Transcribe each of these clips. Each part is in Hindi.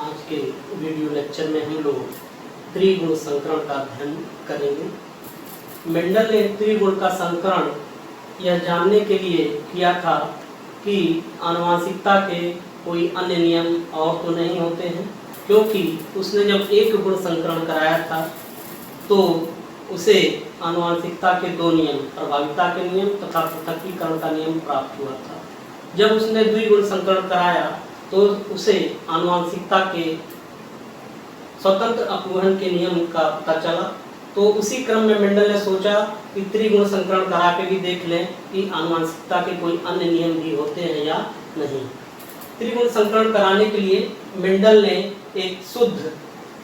आज के वीडियो लेक्चर में हम लोग त्रिगुण संकरण का अध्ययन करेंगे। मेंडल ने त्रिगुण का संकरण यह जानने के लिए किया था कि आनुवंशिकता के कोई अन्य नियम और तो नहीं होते हैं, क्योंकि उसने जब एक गुण संकरण कराया था तो उसे आनुवंशिकता के दो नियम, प्रभाविता के नियम तथा पृथक्कीकरण का नियम प्राप्त हुआ था। जब उसने द्विगुण संकरण कराया तो उसे आनुवंशिकता के स्वतंत्र अपवहन के नियम का पता चला। तो उसी क्रम में मेंडल ने सोचा कि त्रिगुण संकरण करा के भी देख लें कि आनुवंशिकता के कोई अन्य नियम भी होते हैं या नहीं। त्रिगुण संकरण कराने के लिए मेंडल ने एक शुद्ध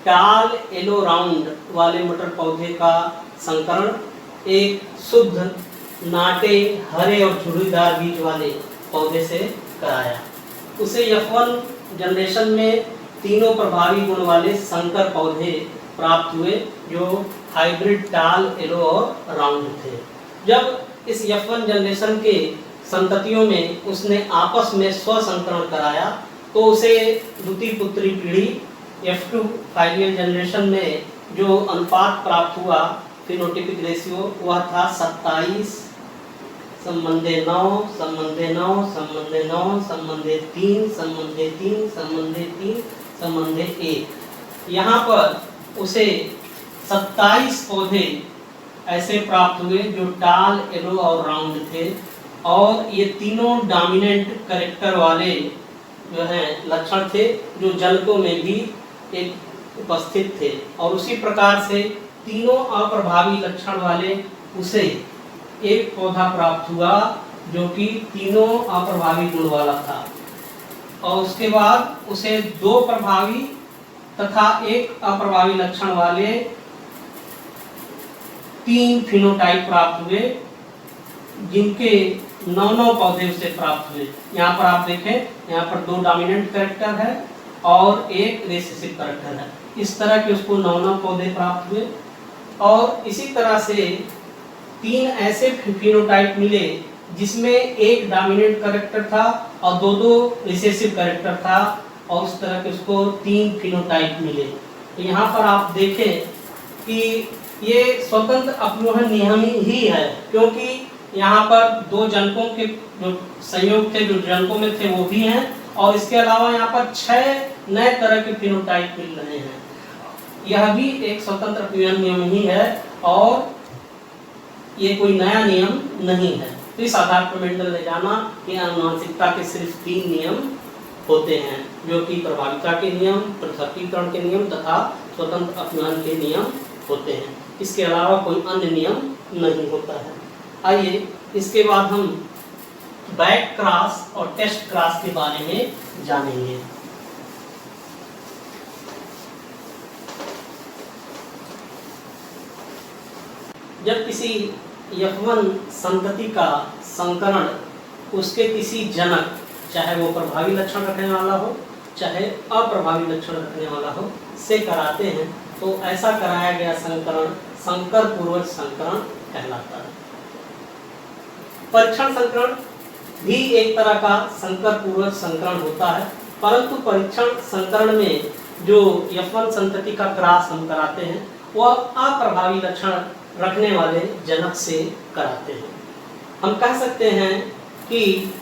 टाल येलो राउंड वाले मटर पौधे का संकरण एक शुद्ध नाटे हरे और झुर्रीदार बीज वाले पौधे से कराया। उसे F1 जनरेशन में तीनों प्रभावी गुण वाले संकर पौधे प्राप्त हुए जो हाइब्रिड टाल येलो और राउंड थे। जब इस F1 जनरेशन के संततियों में उसने आपस में स्वसंकरण कराया तो उसे द्वितीय पुत्री पीढ़ी F2 फाइवियल जनरेशन में जो अनुपात प्राप्त हुआ फिनोटिपिक रेशियो वह था 27 संबंधे 9 संबंधे 9 संबंधे 9 संबंधे 3 संबंधे 3 संबंधे 3 संबंधे 1। यहाँ पर उसे 27 पौधे ऐसे प्राप्त हुए जो टाल येलो और राउंड थे और ये तीनों डोमिनेंट कैरेक्टर वाले जो है लक्षण थे जो जनकों में भी एक उपस्थित थे। और उसी प्रकार से तीनों अप्रभावी लक्षण वाले उसे एक पौधा प्राप्त हुआ जो कि तीनों अप्रभावी गुण वाला था। और उसके बाद उसे दो प्रभावी तथा एक अप्रभावी लक्षण वाले 3 फिनोटाइप प्राप्त हुए जिनके 9 पौधे उसे प्राप्त हुए। यहाँ पर आप देखें, यहाँ पर 2 डोमिनेंट कैरेक्टर है और एक रिसेसिव कैरेक्टर है। इस तरह के उसको 9 पौधे प्राप्त हुए। और इसी तरह से 3 ऐसे फिनोटाइप मिले जिसमें एक डोमिनेंट कैरेक्टर था और 2 रिसेसिव कैरेक्टर था और उस तरह के उसको 3 फिनोटाइप मिले। तो यहाँ पर आप देखें कि ये स्वतंत्र अपवहन नियम ही है, क्योंकि यहाँ पर 2 जनकों के जो संयोग थे जो जनकों में थे वो भी हैं और इसके अलावा यहाँ पर 6 नए तरह के फिनोटाइप मिल रहे हैं। यह भी एक स्वतंत्र अपवहन नियम ही है और ये कोई नया नियम नहीं है। तो इस आधार पर मेंडल ने जाना कि आनुवंशिकता के सिर्फ 3 नियम होते हैं जो कि प्रभाविता के नियम, पृथक्कीकरण के नियम तथा स्वतंत्र अपवहन के नियम होते हैं। इसके अलावा कोई अन्य नियम नहीं होता है। आइए इसके बाद हम बैक क्रॉस और टेस्ट क्रॉस के बारे में जानेंगे। जब किसी F1 संतति का संकरण उसके किसी जनक, चाहे वो प्रभावी लक्षण रखने वाला हो चाहे अप्रभावी लक्षण रखने वाला हो, से कराते हैं तो ऐसा कराया गया संकरण संकर पूर्वज संकरण कहलाता है। परीक्षण संकरण भी एक तरह का संकर पूर्वज संकरण होता है, परंतु परीक्षण संकरण में जो F1 संतति का क्रॉस हम कराते हैं वह अप्रभावी लक्षण रखने वाले जनक से कराते हैं। हम कह सकते हैं कि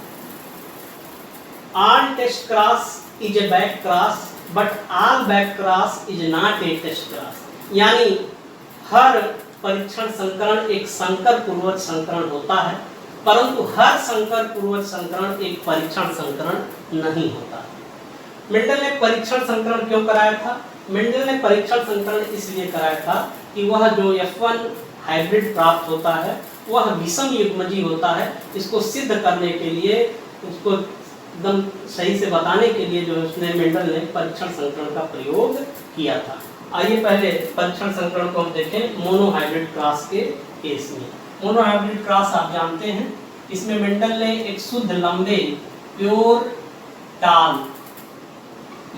all test cross is a back cross but all back cross is not a test cross। यानी हर परीक्षण संकरण एक संकर पूर्वज संकरण होता है, परंतु हर संकर पूर्वज संकरण एक परीक्षण संकरण नहीं होता। मेंडल ने परीक्षण संकरण क्यों कराया था? मेंडल ने परीक्षण संकरण इसलिए कराया था कि वह जो F1 हाइब्रिड प्राप्त होता है वह विषम युग्मजी होता है। इसको सिद्ध करने के लिए, उसको एकदम सही से बताने के लिए जो उसने मेंडल ने परीक्षण संकरण का प्रयोग किया था। आइए पहले परीक्षण संकरण को हम देखें मोनो हाइब्रिड क्रॉस के केस में। मोनो हाइब्रिड क्रॉस आप जानते हैं, इसमें मेंडल ने एक शुद्ध लंबे प्योर टाल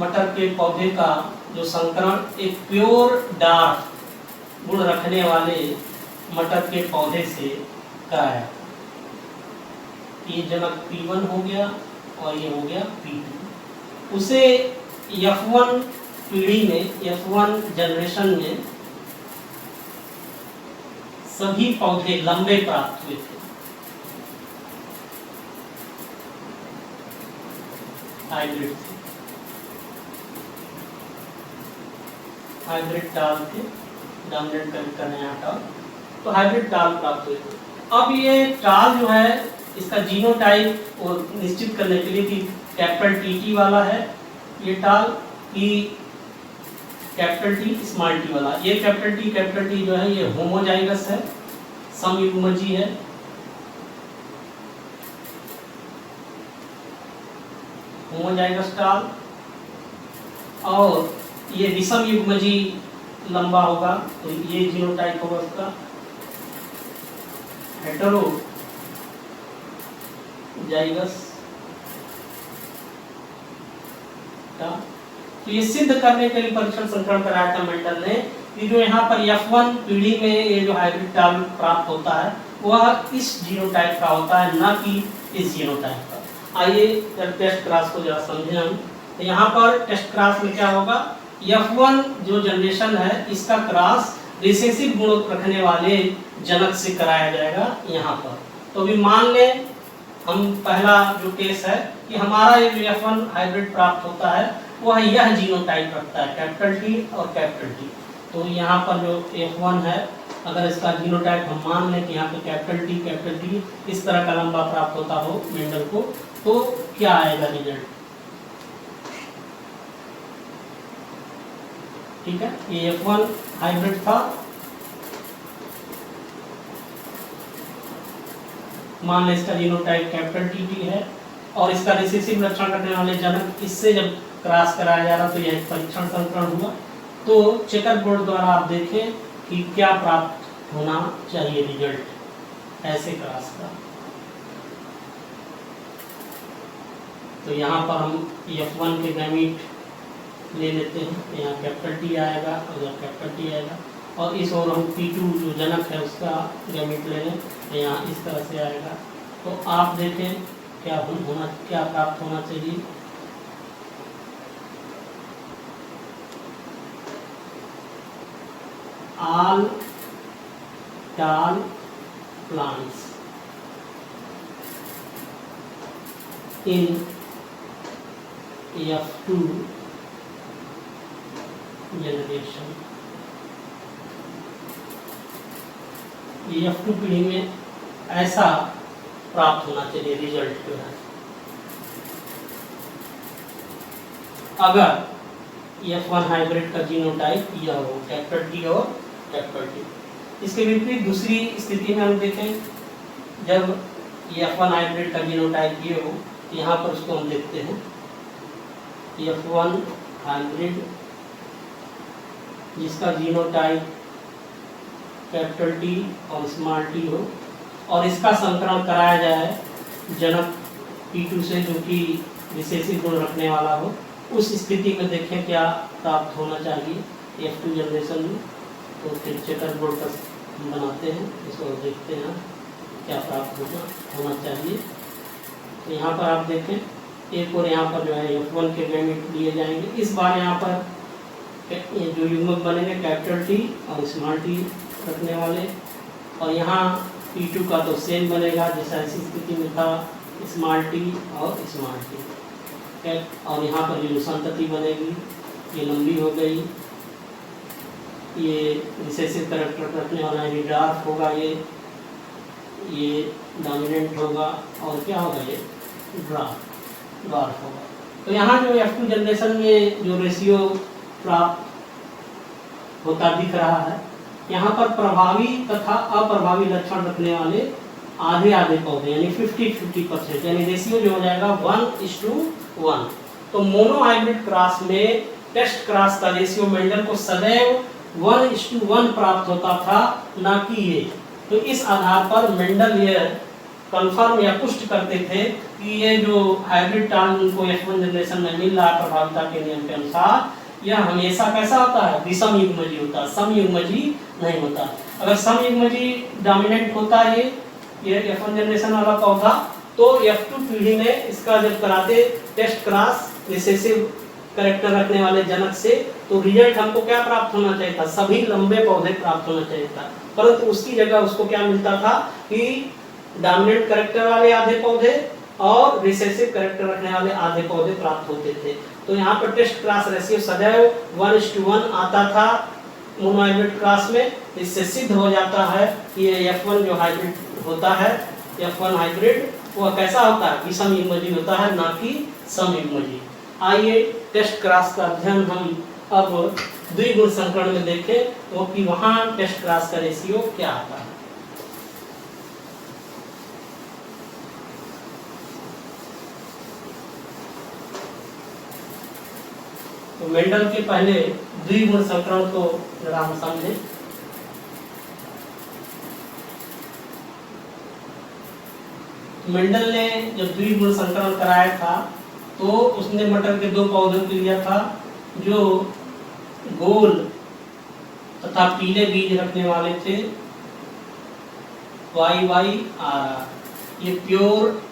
मटर के पौधे का जो संकरण एक प्योर डार्क गुण रखने वाले मटर के पौधे से कराया। ये जनक P1 हो गया और ये हो गया P2। उसे F1 पीढ़ी में, F1 जनरेशन में सभी पौधे लंबे प्राप्त हुए थे, हाइब्रिड थे, हाइब्रिड टाल थे, डोमिनेट का नया टाल, तो हाइब्रिड टाल प्राप्त हुए थे। अब ये टाल जो है इसका जीनोटाइप और निश्चित करने के लिए कि कैपिटल टी वाला है ये टाल कि कैपिटल टी स्मॉल टी वाला। ये कैपिटल टी जो है ये होमोजाइगस है, समयुग्मजी है, होमोजाइगस टाल, और ये विषम युग्मजी लंबा होगा तो ये जीनोटाइप होगा उसका हेटेरोजाइगस का। तो ये सिद्ध करने के लिए परीक्षण संकरण कराया था मेंडल ने कि जो यहाँ पर F1 पीढ़ी में ये जो हाइब्रिड टाल प्राप्त होता है वह इस जीनोटाइप का होता है, ना कि इस जीनोटाइप का। आइए टेस्ट क्रॉस को जरा समझें हम। तो यहाँ पर टेस्ट क्रॉस में क्या होगा, F1 जो जनरेशन है इसका क्रॉस रिसेसिव गुण रखने वाले जनक से कराया जाएगा यहाँ पर। तो अभी मान लें हम पहला जो केस है कि हमारा ये जो F1 हाइब्रिड प्राप्त होता है वह यह जीनोटाइप रखता है, कैपिटल टी और कैपिटल टी। तो यहाँ पर जो F1 है अगर इसका जीनोटाइप हम मान लें कि यहाँ पे कैपिटल टी इस तरह का लंबा प्राप्त होता हो मेंडल को, तो क्या आएगा रिजल्ट। ठीक है, ये F1 हाइब्रिड था, मान लें इसका जीनोटाइप कैपिटल टी है और इसका रिसेसिव लक्षण रखने वाले जनक इससे जब क्रॉस कराया जा रहा तो यह परीक्षण संकरण हुआ। तो चेकर बोर्ड द्वारा आप देखें कि क्या प्राप्त होना चाहिए रिजल्ट ऐसे क्रॉस का। तो यहाँ पर हम F1 के गैमीट ले लेते हैं, यहाँ कैपिटल टी आएगा और यहाँ कैपिटल टी आएगा, और इस ओर हम P2 जो जनक है उसका गैमीट ले लें, यहाँ इस तरह से आएगा। तो आप देखें क्या प्राप्त होना चाहिए। all tall plants in F2 generation, F2 पीढ़ी में ऐसा प्राप्त होना चाहिए रिजल्ट जो है। अगर F1 हाइब्रिड का जीनोटाइप यह हो, कैपिटल टी और कैपिटल टी। इसके विपरीत दूसरी स्थिति में हम देखें जब F1 हाइब्रिड का जीनोटाइप ये हो, यहाँ पर उसको हम देखते हैं F1 हाइब्रिड जिसका जीनोटाइप कैपिटल टी और स्मॉल टी हो और इसका संकरण कराया जाए जनक P2 से जो कि रिसेसिव गुण रखने वाला हो, उस स्थिति में देखें क्या प्राप्त होना चाहिए F2 जनरेशन में। तो फिर चेकर बोर्ड का बनाते हैं, इसको देखते हैं क्या प्राप्त होना चाहिए। तो यहाँ पर आप देखें एक और यहाँ पर जो है F1 के गैमीट लिए जाएंगे। इस बार यहाँ पर जो युग्मक बनेंगे कैपिटल टी और स्मॉल टी रखने वाले, और यहाँ P2 का तो सेम बनेगा जैसा इसी स्थिति में था, स्मॉल टी और स्मॉल टी। और यहाँ पर जो संतति बनेगी ये लंबी हो गई, ये रिसेसिव कैरेक्टर रखने वाला है, डार्क होगा, ये डोमिनेंट होगा, और क्या होगा ये ड्वार्फ होगा। तो यहाँ जो F2 जनरेशन में जो रेशियो प्राप्त होता दिख रहा है, यहाँ पर प्रभावी तथा अप्रभावी लक्षण रखने वाले आधे आधे पौधे यानी 50-50%, यानी रेशियो जो हो जाएगा 1:1। तो मोनो हाइब्रिड क्रॉस में टेस्ट क्रॉस का रेशियो मेंडल को सदैव 1:1 प्राप्त होता था, ना कि ये। तो इस आधार पर मेंडल ये कंफर्म या पुष्ट करते थे कि ये जो हाइब्रिड टाल उनको F1 जनरेशन में मिल रहा है प्रभाविता के नियम के अनुसार, यह हमेशा कैसा होता है, विषम युग्मजी होता है, सम युग्मजी नहीं होता। अगर सम युग्मजी डोमिनेंट होता है ये F1 जनरेशन वाला पौधा, तो F2 पीढ़ी में इसका जब कराते टेस्ट क्रॉस रिसेसिव कैरेक्टर रखने वाले जनक से, तो रिजल्ट हमको क्या प्राप्त होना चाहिए था, सभी लंबे पौधे प्राप्त होना चाहिए था, परंतु उसकी जगह उसको क्या मिलता था कि डोमिनेंट कैरेक्टर वाले आधे पौधे और रिसेसिव कैरेक्टर रखने वाले आधे पौधे प्राप्त होते थे। तो यहाँ पर टेस्ट क्रॉस रेशियो सदैव 1:1 आता था मोनो हाइब्रिड क्रॉस में। इससे सिद्ध हो जाता है कि ये F1 जो हाइब्रिड होता है, F1 हाइब्रिड वह कैसा होता है, विषम युग्मजीय होता है, ना कि सम युग्मजीय। आइए टेस्ट क्रॉस का अध्ययन हम अब द्विगुण संकरण में देखें, वो कि वहाँ टेस्ट क्रॉस का रेशियो क्या आता है। तो मेंडल के पहले द्विगुण संकरण को जरा हम समझें। मेंडल ने जब द्विगुण संकरण कराया था तो उसने मटर के 2 पौधों को लिया था जो गोल तथा पीले बीज रखने वाले थे, YYRR। ये प्योर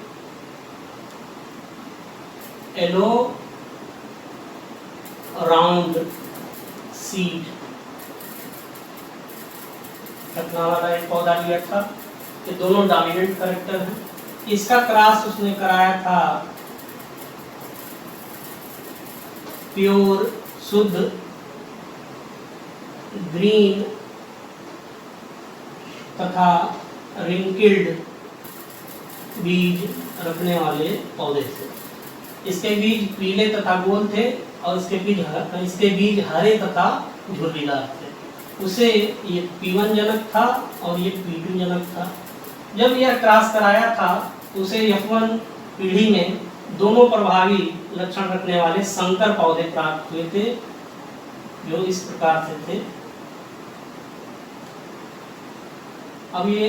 येलो राउंड सीड रखने वाला एक पौधा लिया था। ये दोनों डोमिनेंट कैरेक्टर हैं। इसका क्रॉस उसने कराया था प्योर शुद्ध ग्रीन तथा रिंकिल्ड बीज रखने वाले पौधे से। इसके बीज पीले तथा गोल थे और इसके बीज हरे तथा झुर्रीदार थे। उसे ये P1 जनक था और ये P2 जनक था। जब यह क्रॉस कराया था उसे F1 पीढ़ी में दोनों प्रभावी लक्षण रखने वाले संकर पौधे प्राप्त हुए थे, जो इस प्रकार से थे। अब ये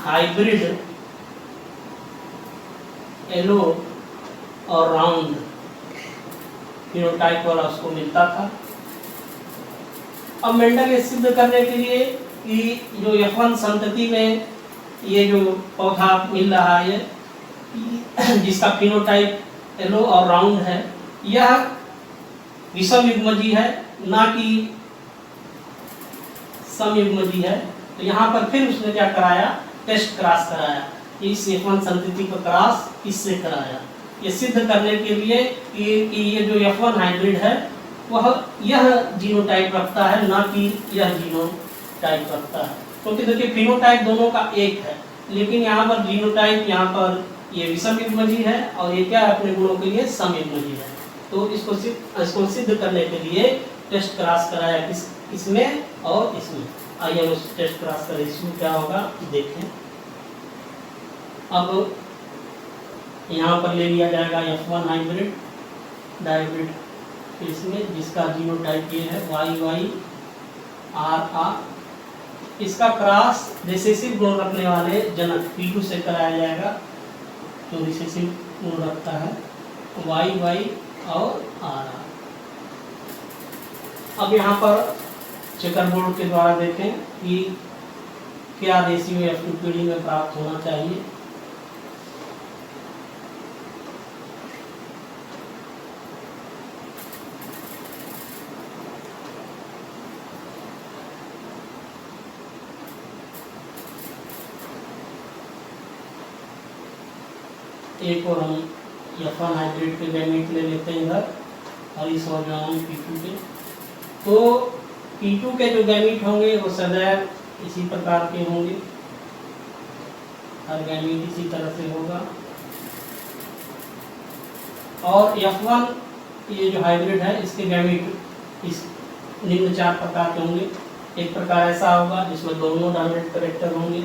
हाइब्रिड येलो और राउंड फिनोटाइप वाला उसको मिलता था। अब मेंडल ये सिद्ध करने के लिए कि जो F1 संतति में ये जो पौधा मिल रहा है जिसका फिनोटाइप येलो और राउंड है, यह विषम युग्मजीय है, ना कि सम युग्मजीय है। तो यहाँ पर फिर उसने क्या कराया, टेस्ट क्रॉस कराया। इस F1 संतति को क्रॉस इससे कराया, ये सिद्ध करने के लिए कि ये जो F1 हाइब्रिड है वह यह जीनोटाइप रखता है, ना कि यह जीनोटाइप रखता है। क्योंकि देखिए फिनोटाइप दोनों का एक है, लेकिन यहाँ पर जीनोटाइप, यहाँ पर ये विषम युग्मजीय है और ये क्या है, अपने गुणों के लिए सम युग्मजीय है। तो इसको सिद्ध करने के लिए टेस्ट क्रॉस कराया इसमें और इसमें। आइए हम उस टेस्ट क्रॉस का रेशियो क्या होगा देखें। अब यहाँ पर ले लिया जाएगा F1 हाइब्रिड डाइब्रिड इसमें, जिसका जीनोटाइप ये है YYRR। इसका क्रॉस रिसेसिव गुण रखने वाले जनक P2 से कराया जाएगा, जो रिसेसिव गुण रखता है YY और RR। अब यहाँ पर चेकर बोर्ड के द्वारा देखें कि क्या रेशियो F2 पीढ़ी में प्राप्त होना चाहिए। एक और हम F1 हाइब्रिड के गैमेट ले लेते हैं इधर और इस और जो हम P2 के, तो P2 के जो गैमेट होंगे वो सदैव इसी प्रकार के होंगे, हर गैमेट इसी तरह से होगा। और F1 ये जो हाइब्रिड है इसके गैमेट इस निम्न 4 प्रकार के होंगे। एक प्रकार ऐसा होगा जिसमें दोनों डोमिनेंट कैरेक्टर होंगे,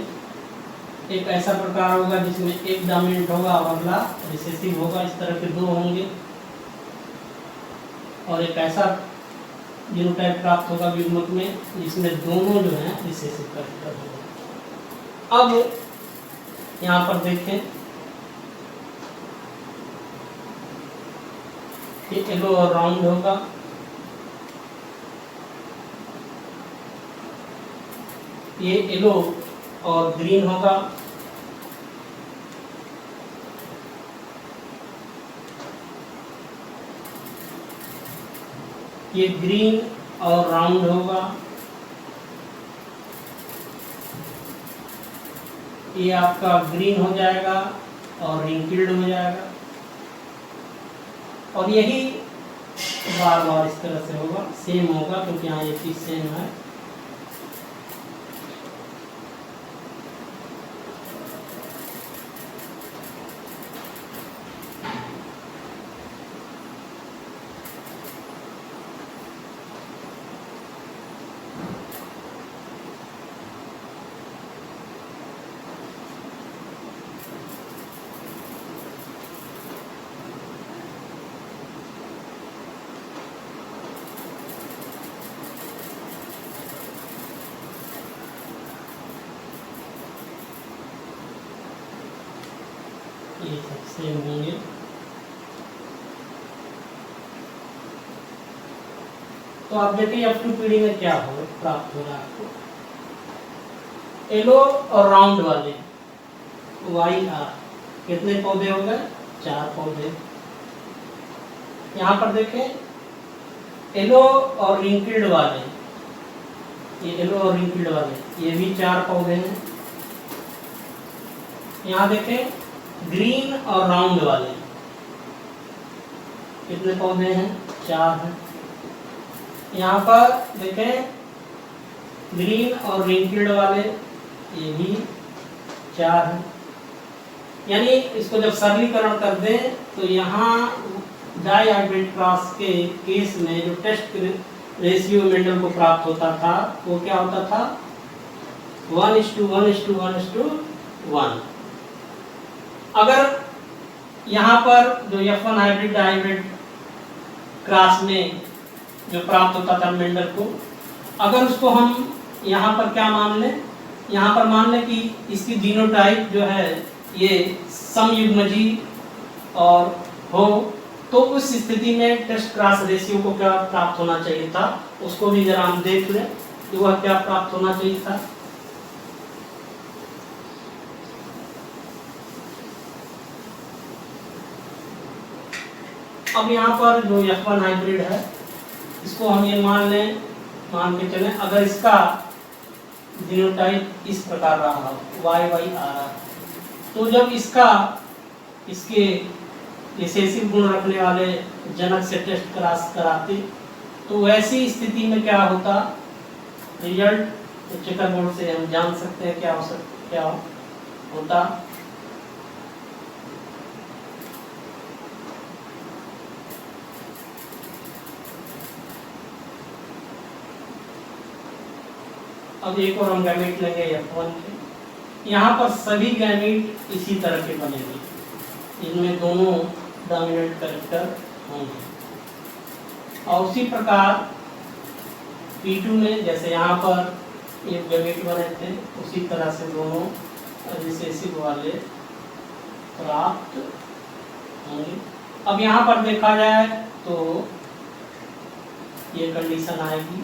एक ऐसा प्रकार होगा जिसमें एक डोमिनेंट होगा और अगला रिसेसिव होगा, इस तरह के 2 होंगे। और एक ऐसा जीनोटाइप प्राप्त होगा युग्मक में जिसमें दोनों जो हैं रिसेसिव कैरेक्टर होंगे। अब यहाँ पर देखें कि येलो और राउंड होगा, ये येलो और ग्रीन होगा, ये ग्रीन और राउंड होगा, ये आपका ग्रीन हो जाएगा और रिंकिल्ड हो जाएगा, और यही बार बार इस तरह से होगा, सेम होगा क्योंकि यहाँ ये चीज सेम है। ये सब सेम होंगे। तो आप देखिए F2 पीढ़ी में क्या हो प्राप्त हो रहा है आपको, येलो और राउंड वाले YR कितने पौधे हो गए, 4 पौधे। यहाँ पर देखें येलो और रिंकिल्ड वाले, ये येलो और रिंकिल्ड वाले ये भी 4 पौधे हैं। यहाँ देखें ग्रीन और राउंड वाले कितने पौधे हैं, 4 हैं। यहाँ पर देखें ग्रीन और रिंकिल्ड वाले ये भी 4 हैं। यानी इसको जब सरलीकरण कर दें तो यहाँ डाइहाइब्रिड क्रॉस के केस में जो टेस्ट रेशियो मेंडल को प्राप्त होता था वो क्या होता था, 1:1:1:1:1। अगर यहाँ पर जो F1 हाइब्रिड डाइहाइब्रिड क्रॉस में जो प्राप्त होता था मेंडल को, अगर उसको हम यहाँ पर क्या मान लें, यहाँ पर मान लें कि इसकी जीनोटाइप जो है ये समयुग्मजी और हो, तो उस स्थिति में टेस्ट क्रॉस रेशियो को क्या प्राप्त होना चाहिए था, उसको भी जरा हम देख लें कि वह क्या प्राप्त होना चाहिए था। अब यहाँ पर जो F1 हाइब्रिड है इसको हम ये मान के चलें, अगर इसका जीनोटाइप इस प्रकार रहा YYRR, तो जब इसके रिसेसिव गुण रखने वाले जनक से टेस्ट क्रॉस कराते तो वैसी स्थिति में क्या होता, रिजल्ट चेकर बोर्ड से हम जान सकते हैं क्या होता। अब एक और हम गैमेट लेंगे F1 के, यहाँ पर सभी गैमेट इसी तरह के बनेंगे, इनमें दोनों डोमिनेंट कैरेक्टर होंगे। और उसी प्रकार P2 में जैसे यहाँ पर एक गैमेट बने थे उसी तरह से दोनों रिसेसिव वाले प्राप्त होंगे। अब यहाँ पर देखा जाए तो ये कंडीशन आएगी,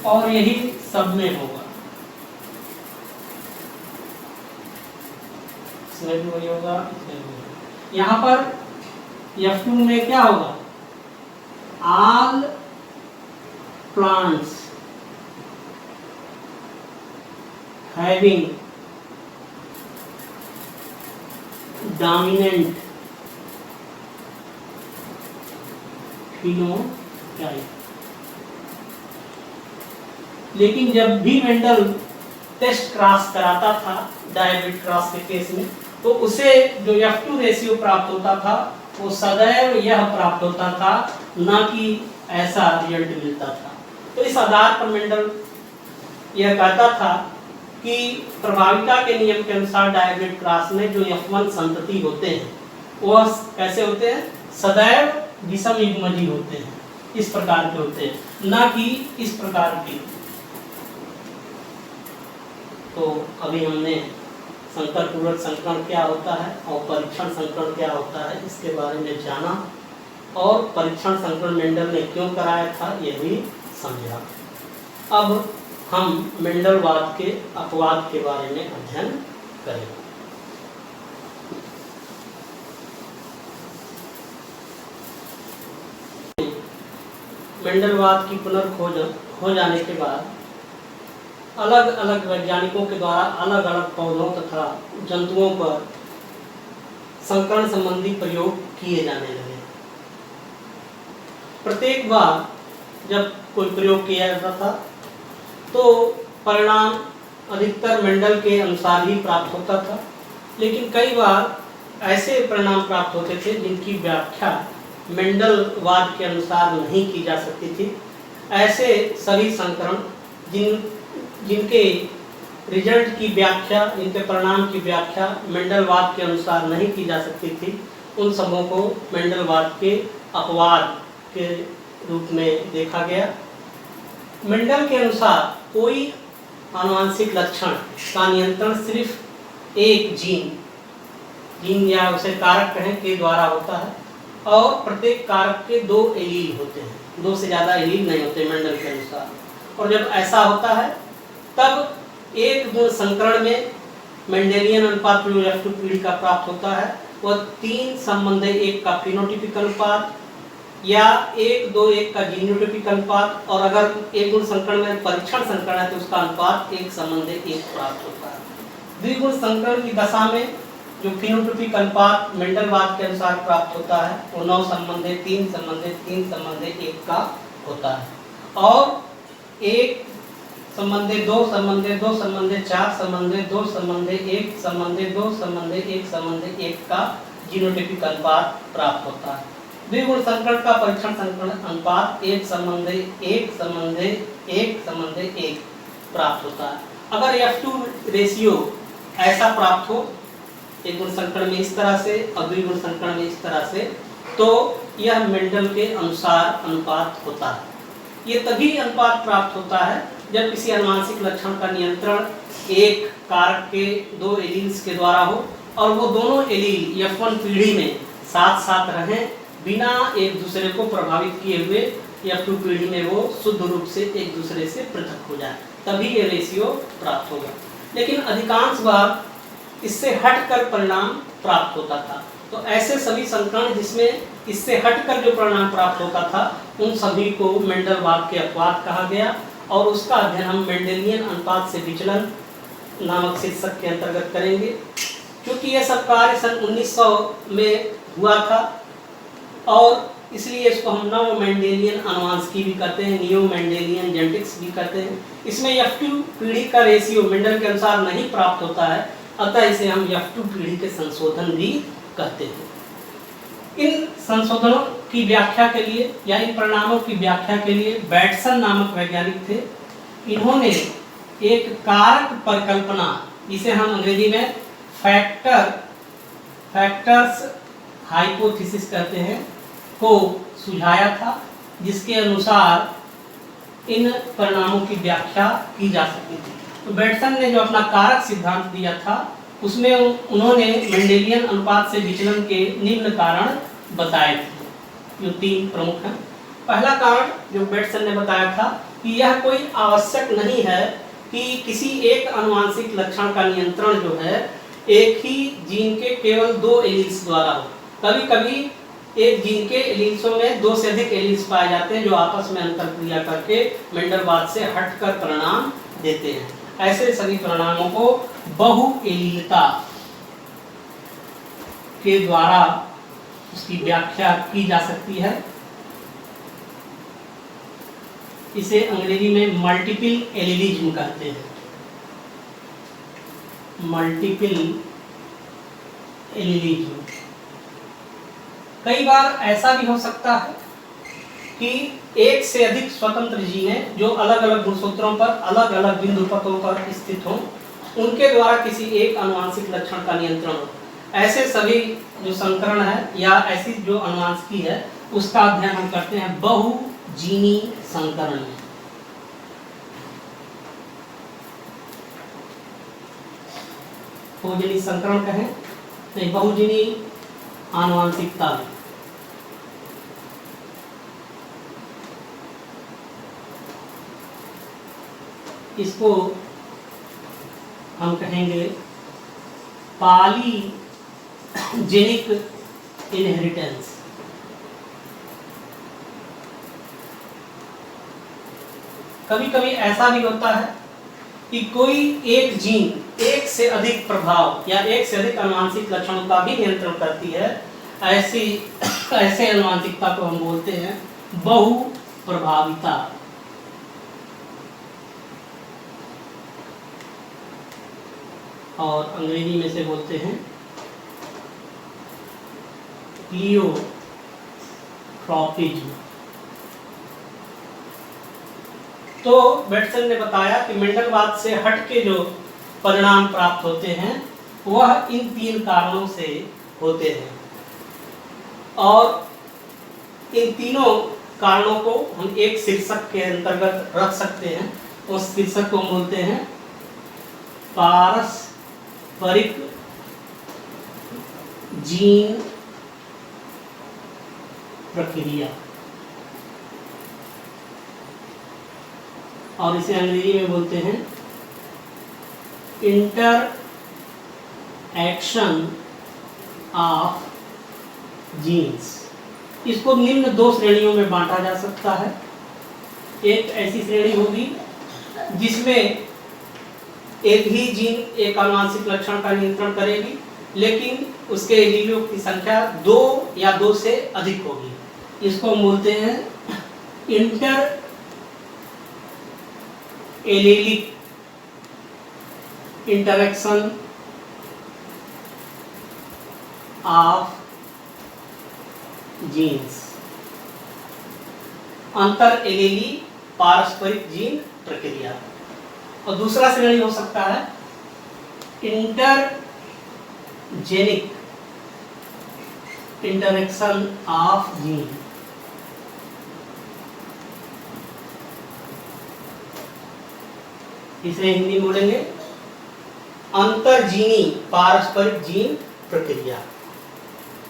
और यही सब में होगा, इसमें भी वही होगा, इसमें भी होगा। यहाँ पर F2 में क्या होगा, all plants having dominant phenotype. लेकिन जब भी मेंडल टेस्ट क्रॉस कराता था डायहाइब्रिड क्रॉस के केस में, तो उसे जो F2 रेशियो प्राप्त होता था वो सदैव यह प्राप्त होता था, ना कि ऐसा रिजल्ट मिलता था। तो इस आधार पर मेंडल यह कहता था कि प्रभाविता के नियम के अनुसार डायहाइब्रिड क्रॉस में जो F1 संतति होते हैं वह कैसे होते हैं, सदैव विषम युग्मजी होते हैं, इस प्रकार के होते हैं, ना कि इस प्रकार के। तो अभी हमने संकर पूरक संकरण क्या होता है और परीक्षण संकरण क्या होता है इसके बारे में जाना, और परीक्षण संकरण मेंडल ने क्यों कराया था यह भी समझा। अब हम मेंडलवाद के अपवाद के बारे में अध्ययन करेंगे। मेंडलवाद की पुनर्खोज हो जाने के बाद अलग अलग वैज्ञानिकों के द्वारा अलग अलग पौधों तथा जंतुओं पर संकरण संबंधी प्रयोग किए जाने लगे। प्रत्येक बार जब कोई प्रयोग किया जाता था तो परिणाम अधिकतर मेंडल के अनुसार ही प्राप्त होता था, लेकिन कई बार ऐसे परिणाम प्राप्त होते थे जिनकी व्याख्या मेंडलवाद के अनुसार नहीं की जा सकती थी। ऐसे सभी संकरण जिनके रिजल्ट की व्याख्या, जिनके परिणाम की व्याख्या मेंडलवाद के अनुसार नहीं की जा सकती थी, उन सबों को मेंडलवाद के अपवाद के रूप में देखा गया। मेंडल के अनुसार कोई आनुवंशिक लक्षण का नियंत्रण सिर्फ एक जीन या उसे कारक कहें के द्वारा होता है, और प्रत्येक कारक के 2 एलील होते हैं, 2 से ज़्यादा एलील नहीं होते मेंडल के अनुसार। और जब ऐसा होता है तब एक गुण संकरण में मेंडेलियन अनुपात जो F2 पीढ़ी का प्राप्त होता है वह 3 संबंध 1 का फिनोटिपिक अनुपात या 1:1 का जीनोटिपिक अनुपात, और अगर एक गुण संकरण में परीक्षण संकरण है तो उसका अनुपात 1 संबंध 1 प्राप्त होता है। द्विगुण संकरण की दशा में जो फिनोटिपिक अनुपात मेंडलवाद के अनुसार प्राप्त होता है वो 9 संबंधे 3 संबंधे 3 संबंधे 1 का होता है, और 1 संबंधे 2 संबंधे 2 संबंधे 4 संबंधे 2 संबंधे 1 संबंधे 2 संबंधे 1 संबंधे 1 का जीनोटिपिक अनुपात प्राप्त होता है। द्विगुण संकरण का परीक्षण संकरण अनुपात 1 संबंधे 1 संबंधे 1 संबंधे 1 प्राप्त होता है। अगर F2 रेशियो ऐसा प्राप्त हो, एक गुण संकरण में इस तरह से और द्विगुण संकरण में इस तरह से, तो यह मेंडल के अनुसार अनुपात होता है। ये तभी अनुपात प्राप्त होता है जब किसी आनुवंशिक लक्षण का नियंत्रण एक कारक के 2 एलील्स के द्वारा हो और वो दोनों एलील F1 पीढ़ी में साथ साथ रहें बिना एक दूसरे को प्रभावित किए हुए। F2 पीढ़ी में वो शुद्ध रूप से एक दूसरे से पृथक हो जाए, तभी ये रेशियो प्राप्त होगा। लेकिन अधिकांश बार इससे हटकर परिणाम प्राप्त होता था। तो ऐसे सभी संकरण जिसमें इससे हटकर जो परिणाम प्राप्त होता था उन सभी को मेंडलवाद के अपवाद कहा गया, और उसका अध्ययन हम मेंडेलियन अनुपात से विचलन नामक शीर्षक के अंतर्गत करेंगे। क्योंकि यह सब कार्य सन 1900 में हुआ था और इसलिए इसको हम नव मेंडेलियन अनुवांशिकी भी कहते हैं, नियो मेंडेलियन जेनेटिक्स भी कहते हैं। इसमें F2 पीढ़ी का रेशियो मेंडल के अनुसार नहीं प्राप्त होता है, अतः इसे हम F2 पीढ़ी के संशोधन भी कहते हैं। इन संशोधनों की व्याख्या के लिए या इन परिणामों की व्याख्या के लिए बैटसन नामक वैज्ञानिक थे। इन्होंने एक कारक परिकल्पना, जिसे हम अंग्रेजी में फैक्टर्स हाइपोथेसिस कहते हैं, को सुझाया था, जिसके अनुसार इन परिणामों की व्याख्या की जा सकती थी। तो बैटसन ने जो अपना कारक सिद्धांत दिया था उसमें उन्होंने मेंडेलियन अनुपात से विचलन के निम्न कारण बताए थे, जो 3 प्रमुख हैं। पहला कारण जो बैटसन ने बताया था कि यह कोई आवश्यक नहीं है कि किसी एक आनुवंशिक लक्षण का नियंत्रण जो है एक ही जीन के केवल 2 एलील्स द्वारा हो। कभी कभी एक जीन के एलील्सों में 2 से अधिक एलील्स पाए जाते हैं जो आपस में अंतरक्रिया करके मेंडलवाद से हटकर परिणाम देते हैं। ऐसे सभी परिणामों को बहुएलीलता के द्वारा उसकी व्याख्या की जा सकती है। इसे अंग्रेजी में मल्टीपल एलीलिज्म कहते हैं। मल्टीपल एलीलिज्म। कई बार ऐसा भी हो सकता है कि एक से अधिक स्वतंत्र जीनें जो अलग अलग गुणसूत्रों पर अलग अलग बिंदु पथों पर स्थित हों, उनके द्वारा किसी एक आनुवंशिक लक्षण का नियंत्रण हो। ऐसे सभी जो संकरण है या ऐसी जो आनुवंशिकी है उसका अध्ययन हम करते हैं बहुजीनी संकरण में। बहुजीनी संकरण कहें नहीं, बहुजीनी आनुवंशिकता में। इसको हम कहेंगे पॉलीजेनिक इनहेरिटेंस। कभी कभी ऐसा भी होता है कि कोई एक जीन एक से अधिक प्रभाव या एक से अधिक आनुवंशिक लक्षणों का भी नियंत्रण करती है। ऐसे आनुवंशिकता को हम बोलते हैं बहु प्रभाविता। और अंग्रेजी में से बोलते हैं प्लियोट्रॉपिज्म। तो बेटसन ने बताया कि मेंडलवाद से हट के जो परिणाम प्राप्त होते हैं वह इन 3 कारणों से होते हैं, और इन तीनों कारणों को हम एक शीर्षक के अंतर्गत रख सकते हैं। उस शीर्षक को बोलते हैं पारस्परिक जीन प्रक्रिया, और इसे अंग्रेजी में बोलते हैं इंटरएक्शन ऑफ जीन्स। इसको निम्न 2 श्रेणियों में बांटा जा सकता है। एक ऐसी श्रेणी होगी जिसमें एक ही जीन एक आनुवंशिक लक्षण का नियंत्रण करेगी, लेकिन उसके एलीलों की संख्या 2 या 2 से अधिक होगी। इसको हम बोलते हैं inter allelic interaction of genes, अंतर एलीली पारस्परिक जीन प्रक्रिया। और दूसरा श्रेणी हो सकता है इंटरजेनिक इंटरेक्शन ऑफ जीन। इसे हिंदी में बोलेंगे अंतरजीनी पारस्परिक जीन प्रक्रिया।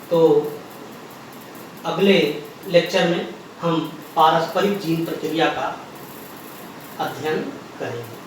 तो अगले लेक्चर में हम पारस्परिक जीन प्रक्रिया का अध्ययन करेंगे।